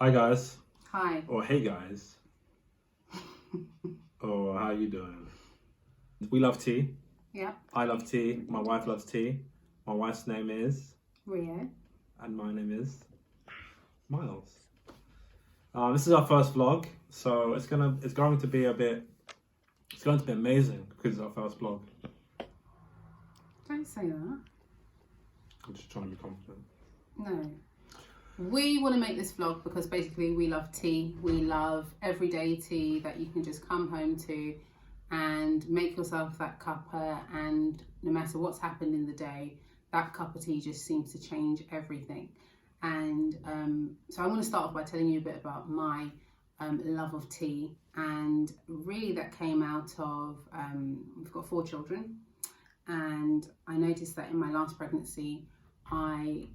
Hi guys, Hi. or hey guys, or how you doing? We love tea. Yeah. I love tea. My wife loves tea. My wife's name is, Rio. and my name is Miles. This is our first vlog, so it's going to be amazing because it's our first vlog. Don't say that. I'm just trying to be confident. No. We want to make this vlog because basically we love tea. We love everyday tea that you can just come home to and make yourself that cuppa, and no matter what's happened in the day, that cup of tea just seems to change everything. And so I want to start off by telling you a bit about my love of tea, and really that came out of, we've got 4 children, and I noticed that in my last pregnancy I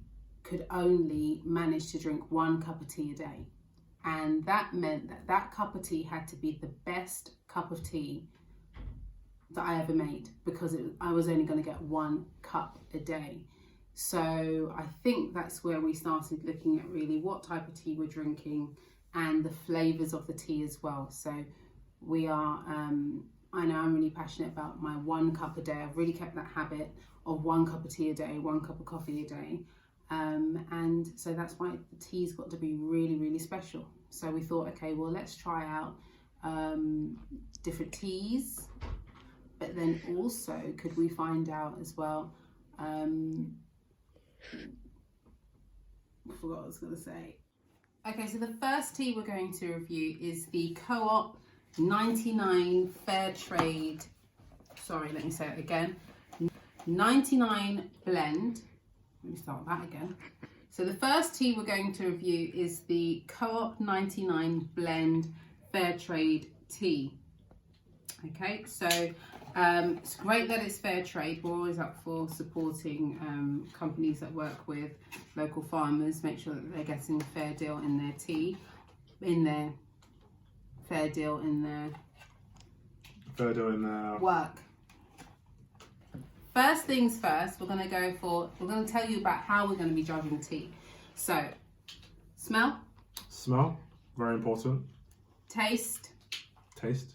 could only manage to drink 1 cup of tea a day, and that meant that that cup of tea had to be the best cup of tea that I ever made, because I was only going to get 1 cup a day. So I think that's where we started looking at really what type of tea we're drinking and the flavours of the tea as well. So we are, I know I'm really passionate about my 1 cup a day. I've really kept that habit of 1 cup of tea a day, 1 cup of coffee a day. And so that's why the tea's got to be really, really special. So we thought, okay, well, let's try out different teas, but then also could we find out as well, I forgot what I was going to say. Okay, so the first tea we're going to review is the Co-op 99 Fairtrade, sorry, let me say it again, 99 blend. Let me start that again. So the first tea we're going to review is the Co-op 99 blend Fairtrade tea. Okay, so it's great that it's Fairtrade. We're always up for supporting companies that work with local farmers, make sure that they're getting a fair deal in their tea, fair deal in their work. First things first, we're going to tell you about how we're going to be judging tea. So, smell. Smell, very important. Taste. Taste.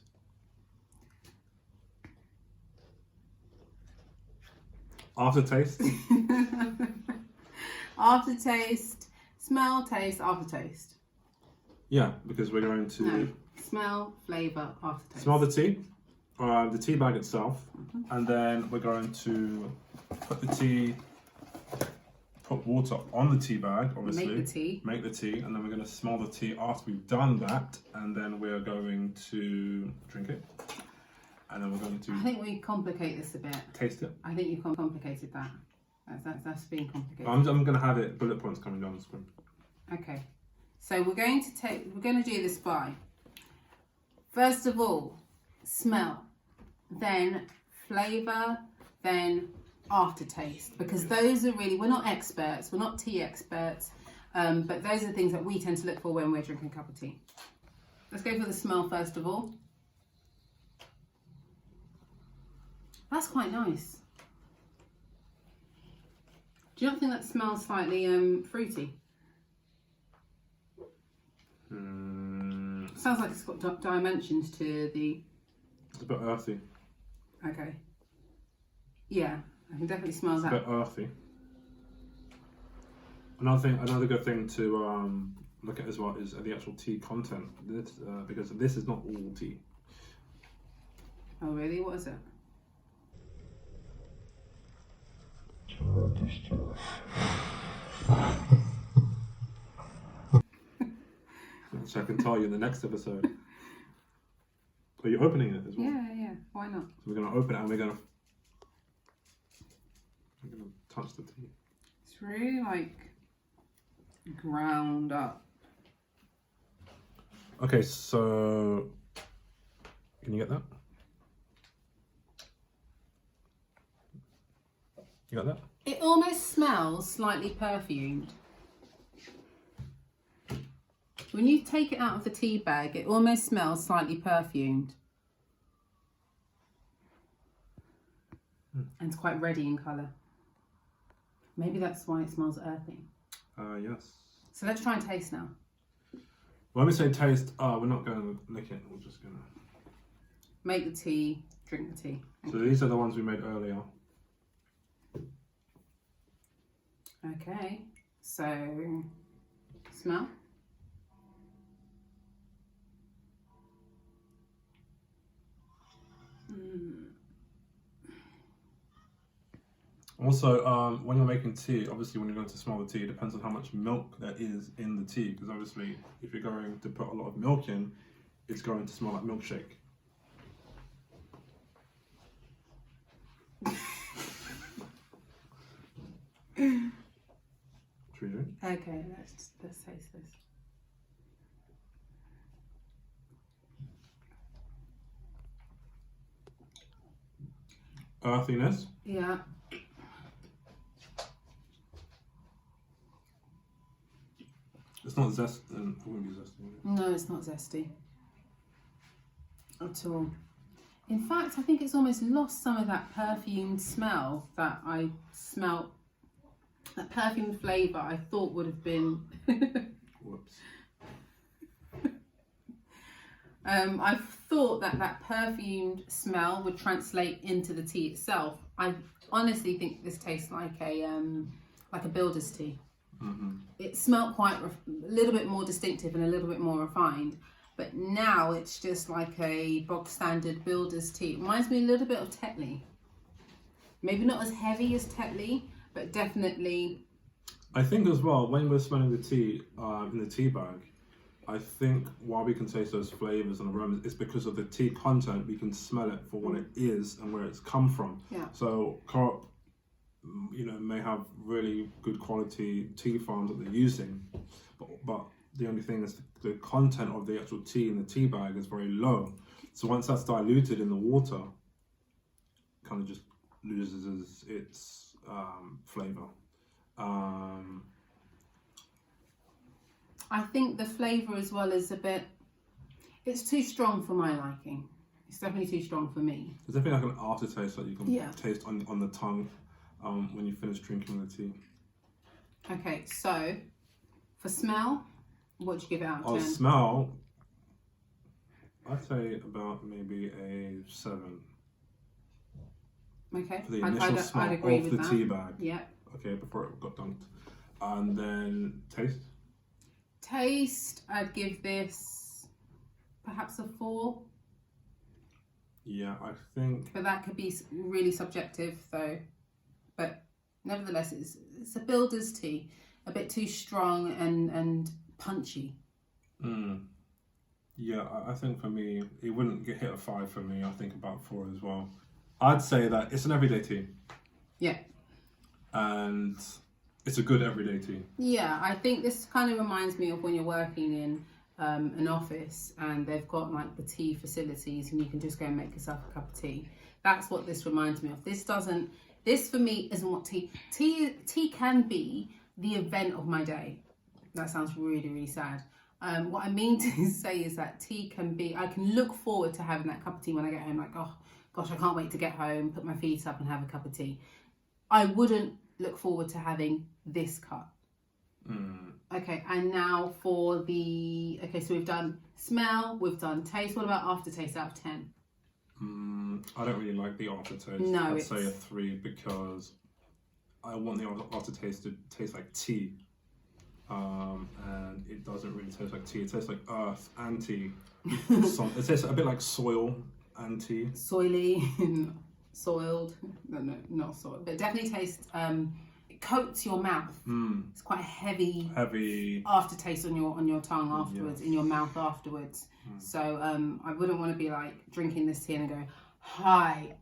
Aftertaste. Aftertaste. Smell, taste, aftertaste. Yeah, because we're going to... No. Smell, flavour, aftertaste. Smell the tea. The tea bag itself, and then we're going to put water on the tea bag, obviously. Make the tea, and then we're going to smell the tea after we've done that, and then we're going to drink it, and then we're going to... I think we complicate this a bit. Taste it. I think you've complicated that. That's being complicated. I'm going to have it, bullet points coming down the screen. Okay, so we're going to do this by, first of all, smell, then flavour, then aftertaste, because those are really, we're not experts, we're not tea experts, but those are the things that we tend to look for when we're drinking a cup of tea. Let's go for the smell first of all. That's quite nice. Do you not think that smells slightly fruity? Sounds like it's got dimensions to the... It's a bit earthy. Okay. Yeah, I can definitely smell that. It's a bit earthy. Another good thing to look at as well is the actual tea content. Because this is not all tea. Oh really? What is it? Which I can tell you in the next episode. Are you opening it as well? Yeah. Why not? So we're going to open it and we're going to touch the tea. It's really like ground up. Okay, so can you get that? You got that? It almost smells slightly perfumed. When you take it out of the tea bag, it almost smells slightly perfumed. And it's quite reddy in colour. Maybe that's why it smells earthy. Yes. So let's try and taste now. When we say taste, we're not going to lick it. We're just going to make the tea, drink the tea. So these are the ones we made earlier. Okay, so smell. Also, when you're making tea, obviously when you're going to smell the tea, it depends on how much milk there is in the tea. Because obviously, if you're going to put a lot of milk in, it's going to smell like milkshake. Should we do it? Okay, let's taste this. Earthiness. Yeah. It's not zesty. It wouldn't be zesty. No, it's not zesty at all. In fact, I think it's almost lost some of that perfumed smell that I smelt. That perfumed flavour I thought would have been. Whoops. I thought that perfumed smell would translate into the tea itself. I honestly think this tastes like a builder's tea. Mm-hmm. It smelled quite a little bit more distinctive and a little bit more refined, but now it's just like a bog standard builder's tea. It reminds me a little bit of Tetley. Maybe not as heavy as Tetley, but definitely. I think as well, when we're smelling the tea in the tea bag, I think why we can taste those flavours and aromas is because of the tea content. We can smell it for what it is and where it's come from. Yeah. So, may have really good quality tea farms that they're using, but the only thing is the content of the actual tea in the tea bag is very low. So once that's diluted in the water, it kind of just loses its flavour. I think the flavour as well is it's too strong for my liking. It's definitely too strong for me. There's definitely like an aftertaste that you can taste on the tongue when you finish drinking the tea. Okay, so for smell, what do you give it out of 10? Smell, I'd say about maybe a 7. Okay, For the initial smell I'd agree of with the that. tea bag. Yeah. Okay, before it got dunked. And then taste? Taste, I'd give this perhaps a 4. Yeah, I think. But that could be really subjective though. But nevertheless, it's a builder's tea. A bit too strong and punchy. Yeah, I think for me, it wouldn't hit a 5 for me. I think about 4 as well. I'd say that it's an everyday tea. Yeah. And it's a good everyday tea. Yeah, I think this kind of reminds me of when you're working in an office and they've got like the tea facilities and you can just go and make yourself a cup of tea. That's what this reminds me of. This for me isn't what tea can be the event of my day. That sounds really, really sad. What I mean to say is that tea can be, I can look forward to having that cup of tea when I get home, like, oh gosh, I can't wait to get home, put my feet up and have a cup of tea. I wouldn't look forward to having this cup. Okay, and now for so we've done smell, we've done taste. What about aftertaste out of 10? I don't really like the aftertaste. No, I'd say a 3 because I want the aftertaste to taste like tea. And it doesn't really taste like tea. It tastes like earth and tea. It tastes a bit like soil and tea. Soily, soiled. No, not soiled. But it definitely tastes, it coats your mouth. It's quite a heavy aftertaste on your tongue afterwards, in your mouth afterwards. So I wouldn't want to be like drinking this tea and go, hi.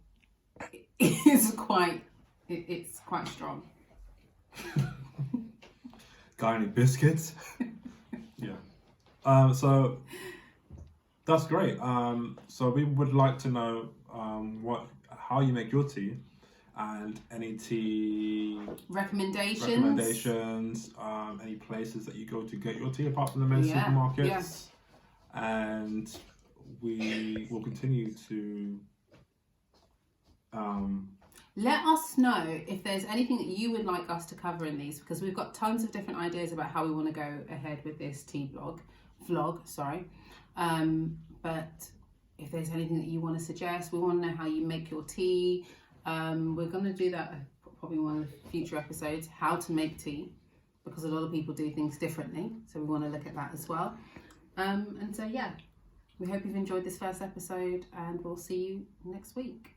It's quite strong. Got any biscuits? Yeah. So that's great. So we would like to know how you make your tea and any tea recommendations, any places that you go to get your tea apart from the main supermarkets. Yes. And we will continue to let us know if there's anything that you would like us to cover in these, because we've got tons of different ideas about how we want to go ahead with this tea blog. vlog, sorry. But if there's anything that you want to suggest, we want to know how you make your tea. We're going to do that probably in one of the future episodes, how to make tea, because a lot of people do things differently. So we want to look at that as well. And so, yeah, we hope you've enjoyed this first episode, and we'll see you next week.